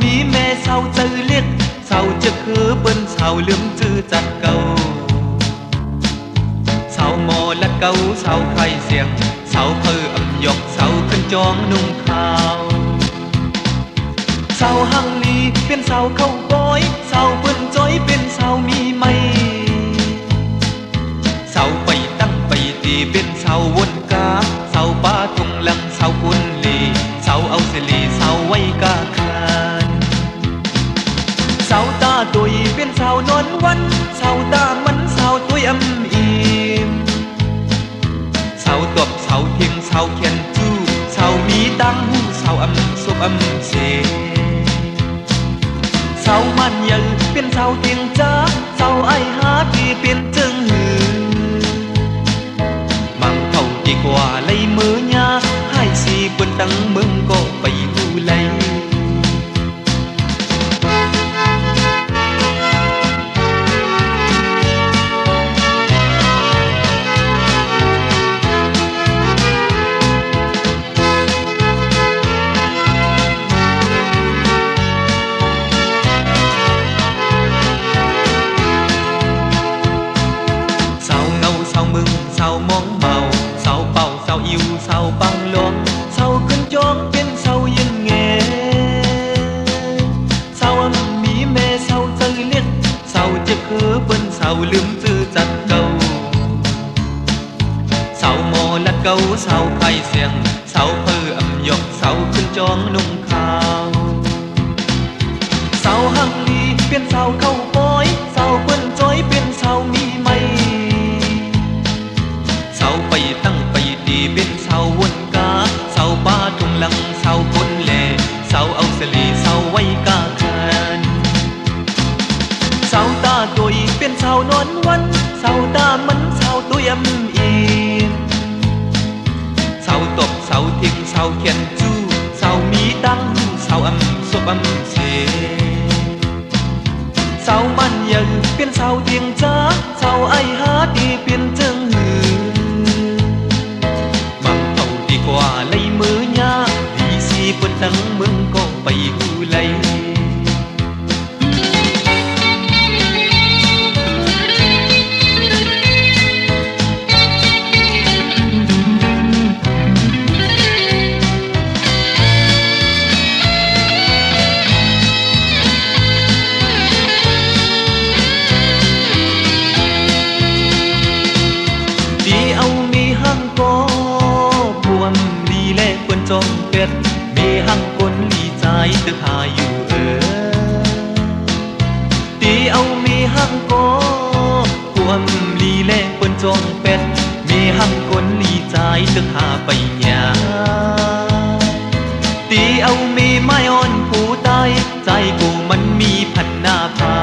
มีแม่เศร้าจือเรียกเศร้าจะคือเปิ้นเศร้าลืมจื้อจัดเก่าเศร้าหมอและเก่าเศร้าใครเสียงเศร้าเพื่ออำยกเศร้าขึ้นจองนุ่งขาวเศร้าหังลีเป็นเศร้าเข้าบอยเศร้าเปิ้นจ้อยเป็นเศร้ามีไม่เศร้าไปตั้งไปตีเป็นเศร้าวนกาเศร้าป้าทงหลังเศร้ากุนลีเศร้าเอาเสลีเศร้าไว้กาคานเศร้าตาตุยเป็นเศร้านอนวันเศร้าตามันเศร้าตุยอำอิ่มเศร้าตบเศร้าเทียงเศร้าเขียนจู้เศร้ามีตังหูเศร้าอำสุบอำเสเศร้ามันยืนเป็นเศร้าเทียงจ้าเศร้าไอหาที่เป็นจึงหือมั่งเท่าดีกว่าเลยมือยาให้สีบนตั้งมึงก็ไปดูเลยเศร้ามองเมาเศร้าเป่าเศร้าอิวเศร้าปังลมเศร้าขึ้นจองเป็นเศร้ายืนแงเศร้ามีแม่เศร้าจือเรียกเศร้าจะคือเปิ้นเศร้าลืมจื้อจัดเก่าเศร้าหมอและเก่าเศร้าใครเสียงเศร้าเพื่ออำยกเศร้าขึ้นจองนุ่งขาวเศร้าหังลีเป็นเศร้าเข้าปอยเศร้าเปิ้นจ้อยเป็นเศร้ามีไม่เศร้าไปตั้งไปดีเป็นเศร้าวนกาเศร้าป้าทงหลังเศร้าคนแหล่เศร้าเอาเสลีเศร้าไว้กาแคนเศร้าตาตุยเป็นเศร้านอนวันเศร้าตามันเศร้าตุยอำอิ่มเศร้าตบเศร้าทิ้งเศร้าเขียนจู้เศร้ามีตังเศร้าอำสุบอำเสเศร้ามันยังเป็นเศร้าเทียงจ้าเศร้าไอหาดีเป็นจึงหือกว่าเลยมือยาดีสีเปิ้นตั้งมึงก็ไปหูเลยดีเอามีห้างก็จงเป็ดมีหังคนลีใจตึกหาอยู่ตีเอามีหังโกพวมลีเล่คนจงเป็ดมีหังคนลีใจตึกหาไปหยาตีเอามีไม้อ่อนผู้ตายใจกูมันมีพันหน้าพา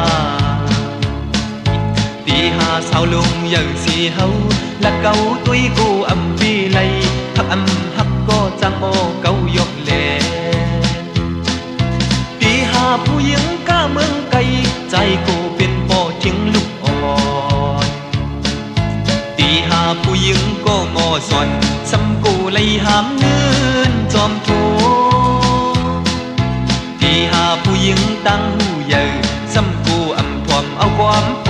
ตีหาสาวลงอย่างสีเฮาและเกาตุยกูอำบีไลทักอำหักก็จังโอเกายกแลตีหาผู้หญิงก้าเมืองไกลใจกูเป็นป่อทิ้งลูกอ่อนตีหาผู้หญิงก็มอสอนซ้ำกูเลยหามเงินจอมโทตีหาผู้หญิงตั้งหูใหญ่ซ้ำกูอำทวมเอาความโพ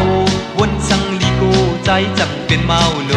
วนสังลีกูใจจังเป็นเมาโล